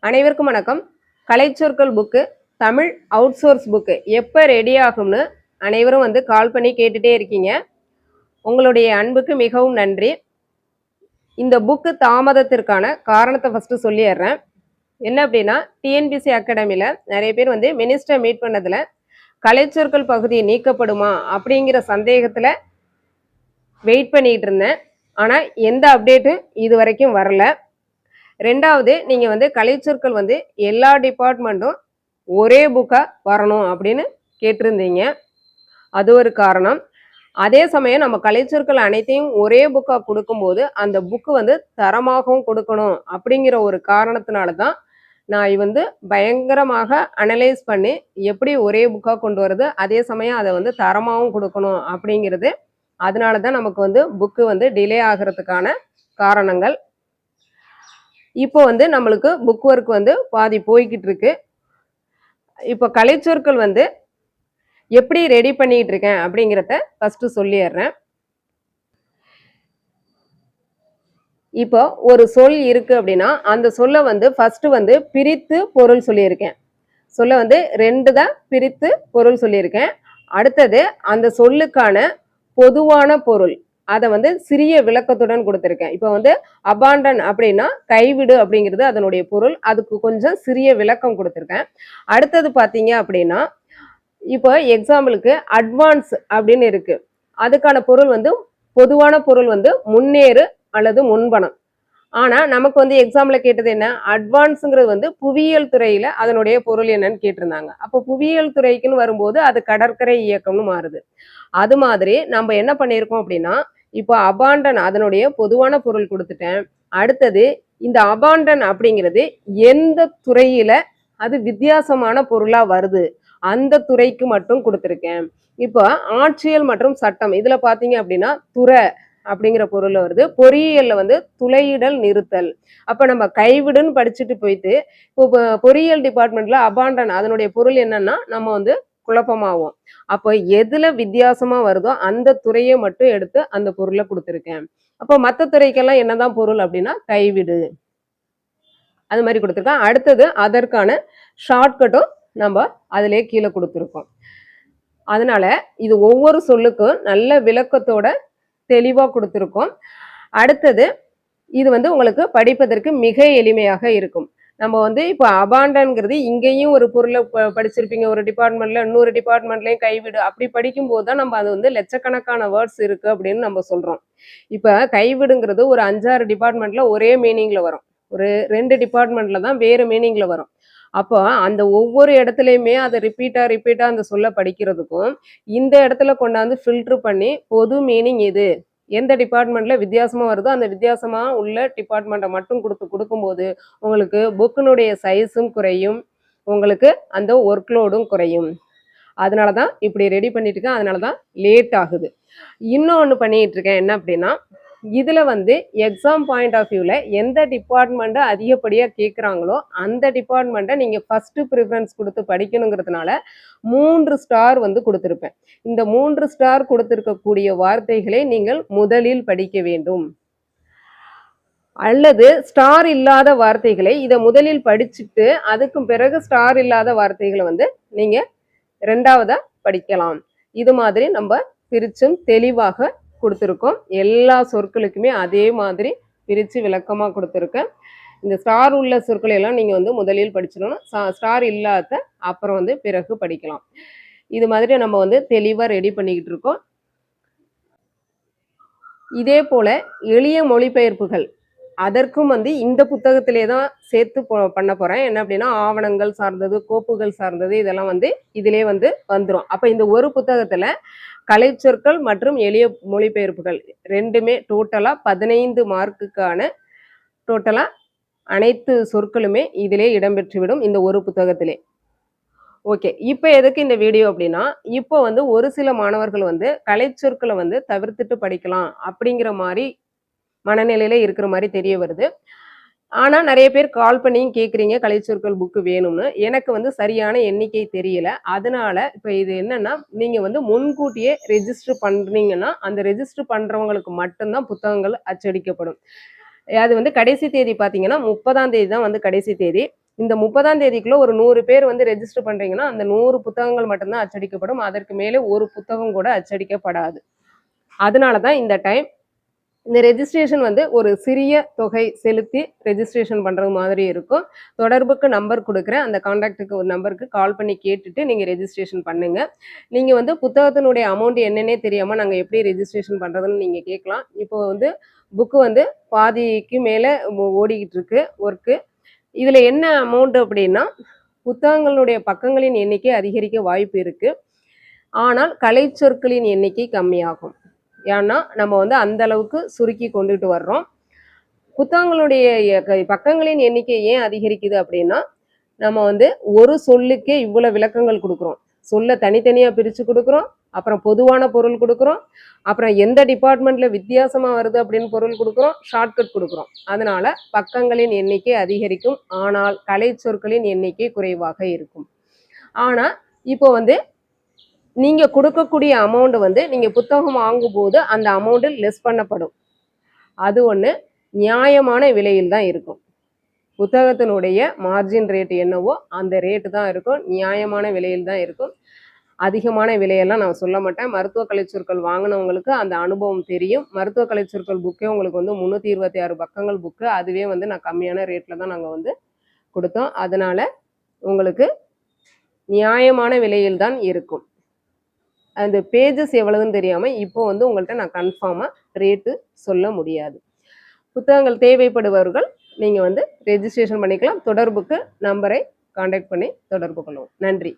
அனைவருக்கும் வணக்கம். கலைச்சொற்கள் book Tamil outsource book எப்போ ரெடி ஆகும்னு அனைவரும் கால் பண்ணி கேட்டுட்டே இருக்கீங்க. உங்களுடைய அன்புக்கு மிகவும் நன்றி. இந்த புக்கு தாமதத்திற்கான காரணத்தை ஃபஸ்ட்டு சொல்லிடுறேன். என்ன அப்படின்னா, டிஎன்பிசி அகாடமியில் நிறைய பேர் மினிஸ்டர் மீட் பண்ணதில் கலைச்சொற்கள் பகுதி நீக்கப்படுமா அப்படிங்கிற சந்தேகத்தில் வெயிட் பண்ணிகிட்டு இருந்தேன். ஆனால் எந்த அப்டேட்டும் இது வரைக்கும் வரல. ரெண்டாவது, நீங்கள் கலைச்சொற்கள் எல்லா டிபார்ட்மெண்ட்டும் ஒரே புக்காக வரணும் அப்படின்னு கேட்டிருந்தீங்க. அது ஒரு காரணம். அதே சமயம் நம்ம கலைச்சொற்கள் அனைத்தையும் ஒரே புக்காக கொடுக்கும்போது அந்த புக்கு தரமாகவும் கொடுக்கணும் அப்படிங்கிற ஒரு காரணத்தினால தான் நான் பயங்கரமாக அனலைஸ் பண்ணி எப்படி ஒரே புக்காக கொண்டு வருது, அதே சமயம் அதை தரமாகவும் கொடுக்கணும் அப்படிங்கிறது. அதனால தான் நமக்கு புக்கு டிலே ஆகிறதுக்கான காரணங்கள். இப்போ நம்மளுக்கு புக் ஒர்க் பாதி போய்கிட்டு இருக்கு. இப்போ கலைச்சொற்கள் எப்படி ரெடி பண்ணிட்டு இருக்கேன் அப்படிங்கிறத ஃபர்ஸ்ட் சொல்லிடுறேன். இப்போ ஒரு சொல் இருக்கு அப்படின்னா அந்த சொல்ல ஃபர்ஸ்ட் பிரித்து பொருள் சொல்லியிருக்கேன். சொல்ல ரெண்டு தான் பிரித்து பொருள் சொல்லியிருக்கேன். அடுத்தது அந்த சொல்லுக்கான பொதுவான பொருள் அதை சிறிய விளக்கத்துடன் கொடுத்துருக்கேன். இப்போ அபாண்டன் அப்படின்னா கைவிடு அப்படிங்கிறது அதனுடைய பொருள். அதுக்கு கொஞ்சம் சிறிய விளக்கம் கொடுத்துருக்கேன். அடுத்தது பார்த்தீங்க அப்படின்னா, இப்போ எக்ஸாம்பிளுக்கு அட்வான்ஸ் அப்படின்னு இருக்கு. அதுக்கான பொருள் பொதுவான பொருள் முன்னேறு அல்லது முன்பணம். ஆனால் நமக்கு எக்ஸாம்ல கேட்டது என்ன, அட்வான்ஸுங்கிறது புவியியல் துறையில அதனுடைய பொருள் என்னன்னு கேட்டிருந்தாங்க. அப்போ புவியியல் துறைக்குன்னு வரும்போது அது கடற்கரை இயக்கம்னு மாறுது. அது மாதிரி நம்ம என்ன பண்ணியிருக்கோம் அப்படின்னா, இப்போ அபாண்டன் அதனுடைய பொதுவான பொருள் கொடுத்துட்டேன். அடுத்தது இந்த அபாண்டன் அப்படிங்கிறது எந்த துறையில அது வித்தியாசமான பொருளா வருது அந்த துறைக்கு மட்டும் கொடுத்துருக்கேன். இப்போ ஆட்சியல் மற்றும் சட்டம் இதுல பாத்தீங்க அப்படின்னா துறை அப்படிங்கிற பொருள் வருது. பொறியியல்ல துளையிடல் நிறுத்தல். அப்ப நம்ம கைவிடுன்னு படிச்சுட்டு போயிட்டு இப்போ பொறியியல் டிபார்ட்மெண்ட்ல அபாண்டன் அதனுடைய பொருள் என்னன்னா நம்ம குழப்பமாகும். அப்போ எதுல வித்தியாசமா வருதோ அந்த துறையை மட்டும் எடுத்து அந்த பொருளை கொடுத்துருக்கேன். அப்போ மற்ற துறைக்கெல்லாம் என்னதான் பொருள் அப்படின்னா கைவிடு அது மாதிரி கொடுத்துருக்கேன். அடுத்தது அதற்கான ஷார்ட்கட்டும் நம்ம அதிலே கீழே கொடுத்துருக்கோம். அதனால இது ஒவ்வொரு சொல்லுக்கும் நல்ல விளக்கத்தோட தெளிவா கொடுத்துருக்கோம். அடுத்தது இது உங்களுக்கு படிப்பதற்கு மிக எளிமையாக இருக்கும். நம்ம இப்போ அபாண்டன்ங்கிறது இங்கேயும் ஒரு பொருளை படிச்சிருப்பீங்க ஒரு டிபார்ட்மெண்ட்ல, இன்னொரு டிபார்ட்மெண்ட்லயும் கைவிடு. அப்படி படிக்கும்போது தான் நம்ம அது லட்சக்கணக்கான வேர்ட்ஸ் இருக்கு அப்படின்னு நம்ம சொல்றோம். இப்ப கைவிடுங்கிறது ஒரு 5-6 டிபார்ட்மெண்ட்ல ஒரே மீனிங்ல வரும், ஒரு 2 டிபார்ட்மெண்ட்ல தான் வேறு மீனிங்ல வரும். அப்போ அந்த ஒவ்வொரு இடத்துலையுமே அதை ரிப்பீட்டா அந்த சொல்ல படிக்கிறதுக்கும் இந்த இடத்துல கொண்டாந்து ஃபில்டர் பண்ணி பொது மீனிங் இது எந்த டிபார்ட்மெண்ட்ல வித்தியாசமா வருதோ அந்த வித்தியாசமா உள்ள டிபார்ட்மெண்ட்டை மட்டும் கொடுக்கும்போது உங்களுக்கு புக்கினுடைய சைஸும் குறையும், உங்களுக்கு அந்த ஒர்க்லோடும் குறையும். அதனாலதான் இப்படி ரெடி பண்ணிட்டு இருக்கேன். அதனாலதான் லேட் ஆகுது. இன்னொன்னு பண்ணிட்டு இருக்கேன் என்ன அப்படின்னா, இதுல எக்ஸாம் பாயிண்ட் ஆஃப் வியூல எந்த டிபார்ட்மெண்ட்டை அதிகப்படியா கேட்குறாங்களோ அந்த டிபார்ட்மெண்ட்டை நீங்க ஃபர்ஸ்ட் ப்ரிஃபரன்ஸ் கொடுத்து படிக்கணுங்கிறதுனால 3 ஸ்டார் கொடுத்துருப்பேன். இந்த 3 ஸ்டார் கொடுத்திருக்கக்கூடிய வார்த்தைகளை நீங்கள் முதலில் படிக்க வேண்டும். அல்லது ஸ்டார் இல்லாத வார்த்தைகளை இதை முதலில் படிச்சுட்டு அதுக்கு பிறகு ஸ்டார் இல்லாத வார்த்தைகளை நீங்க ரெண்டாவதா படிக்கலாம். இது மாதிரி நம்ம பிரிச்சும் தெளிவாக கொடுத்துருக்கோம். எல்லா சொற்களுக்குமே அதே மாதிரி பிரித்து விளக்கமாக கொடுத்துருக்கேன். இந்த ஸ்டார் உள்ள சொற்களை எல்லாம் நீங்கள் முதலில் படிச்சிடணும். ஸ்டார் இல்லாத அப்புறம் பிறகு படிக்கலாம். இது மாதிரி நம்ம தெளிவாக ரெடி பண்ணிக்கிட்டு இருக்கோம். இதே போல எளிய மொழிபெயர்ப்புகள் அதற்கும் இந்த புத்தகத்திலே தான் சேர்த்து பண்ண போகிறேன். என்ன அப்படின்னா, ஆவணங்கள் சார்ந்தது, கோப்புகள் சார்ந்தது இதெல்லாம் இதிலே வந்துடும். அப்போ இந்த ஒரு புத்தகத்தில் கலைச்சொற்கள் மற்றும் எளிய மொழிபெயர்ப்புகள் ரெண்டுமே டோட்டலாக 15 மார்க்குக்கான டோட்டலாக அனைத்து சொற்களுமே இதிலே இடம்பெற்றுவிடும் இந்த ஒரு புத்தகத்திலே. ஓகே, இப்போ எதுக்கு இந்த வீடியோ அப்படின்னா, இப்போ ஒரு சில மாணவர்கள் கலைச்சொற்களை தவிர்த்துட்டு படிக்கலாம் அப்படிங்கிற மாதிரி மனநிலையில இருக்கிற மாதிரி தெரிய வருது. ஆனால் நிறைய பேர் கால் பண்ணியும் கேட்குறீங்க கலைச்சொற்கள் புக்கு வேணும்னு. எனக்கு சரியான எண்ணிக்கை தெரியல. அதனால இப்போ இது என்னன்னா, நீங்கள் முன்கூட்டியே ரெஜிஸ்டர் பண்ணுறீங்கன்னா அந்த ரெஜிஸ்டர் பண்ணுறவங்களுக்கு மட்டும்தான் புத்தகங்கள் அச்சடிக்கப்படும். அது கடைசி தேதி பார்த்தீங்கன்னா 30ஆம் தேதி தான் கடைசி தேதி. இந்த 30ஆம் தேதிக்குள்ள ஒரு 100 பேர் வந்து ரெஜிஸ்டர் பண்றீங்கன்னா அந்த 100 புத்தகங்கள் மட்டும்தான் அச்சடிக்கப்படும். அதற்கு மேலே ஒரு புத்தகம் கூட அச்சடிக்கப்படாது. அதனால தான் இந்த டைம் இந்த ரெஜிஸ்ட்ரேஷன் வந்து ஒரு சிறிய தொகை செலுத்தி ரெஜிஸ்ட்ரேஷன் பண்ணுறது மாதிரி இருக்கும். தொடர்புக்கு நம்பர் கொடுக்குறேன். அந்த காண்டாக்டுக்கு ஒரு நம்பருக்கு கால் பண்ணி கேட்டுட்டு நீங்கள் ரெஜிஸ்ட்ரேஷன் பண்ணுங்கள். நீங்கள் வந்து புத்தகத்தினுடைய அமௌண்ட் என்னன்னே தெரியாமல் நாங்கள் எப்படி ரெஜிஸ்ட்ரேஷன் பண்ணுறதுன்னு நீங்கள் கேட்கலாம். இப்போ வந்து புக்கு வந்து பாதிக்கு மேலே ஓடிக்கிட்டு இருக்கு ஒர்க்கு. இதில் என்ன அமௌண்ட் அப்படின்னா புத்தகங்களுடைய பக்கங்களின் எண்ணிக்கை அதிகரிக்க வாய்ப்பு இருக்குது. ஆனால் கலைச்சொற்களின் எண்ணிக்கை கம்மியாகும். ஏன்னா நம்ம வந்து அந்த அளவுக்கு சுருக்கி கொண்டுட்டு வர்றோம். புத்தகங்களுடைய பக்கங்களின் எண்ணிக்கை ஏன் அதிகரிக்குது அப்படின்னா நம்ம வந்து ஒரு சொல்லுக்கே இவ்வளவு விளக்கங்கள் கொடுக்குறோம். சொல்ல தனித்தனியா பிரிச்சு கொடுக்குறோம், அப்புறம் பொதுவான பொருள் கொடுக்குறோம், அப்புறம் எந்த டிபார்ட்மெண்ட்ல வித்தியாசமா வருது அப்படின்னு பொருள் கொடுக்குறோம், ஷார்ட்கட் கொடுக்குறோம். அதனால பக்கங்களின் எண்ணிக்கை அதிகரிக்கும், ஆனால் கலை சொற்களின் எண்ணிக்கை குறைவாக இருக்கும். ஆனா இப்போ வந்து நீங்க கொடுக்கக்கூடிய அமௌண்ட் வந்து நீங்க புத்தகம் வாங்கும்போது அந்த அமௌண்ட் லெஸ் பண்ணப்படும். அது ஒன்று நியாயமான விலையில் தான் இருக்கும். புத்தகத்தினுடைய மார்ஜின் ரேட் என்னவோ அந்த ரேட்டு தான் இருக்கும், நியாயமான விலையில் தான் இருக்கும். அதிகமான விலையெல்லாம் நான் சொல்ல மாட்டேன். மருத்துவ கலைச்சொற்கள் வாங்கினவங்களுக்கு அந்த அனுபவம் தெரியும். மருத்துவ கலைச்சொற்கள் புக்கே உங்களுக்கு வந்து 326 பக்கங்கள் புக்கு, அதுவே வந்து நான் கம்மியான ரேட்டில் தான் நாங்கள் வந்து கொடுத்தோம். அதனால் உங்களுக்கு நியாயமான விலையில் தான் இருக்கும். அந்த பேஜஸ் எவ்வளவுன்னு தெரியாமல் இப்போ வந்து உங்கள்கிட்ட நான் கன்ஃபார்மாக ரேட்டு சொல்ல முடியாது. புத்தகங்கள் தேவைப்படுபவர்கள் நீங்கள் வந்து ரெஜிஸ்ட்ரேஷன் பண்ணிக்கலாம். தொடர்புக்கு நம்பரை காண்டாக்ட் பண்ணி தொடர்பு கொள்ளவும். நன்றி.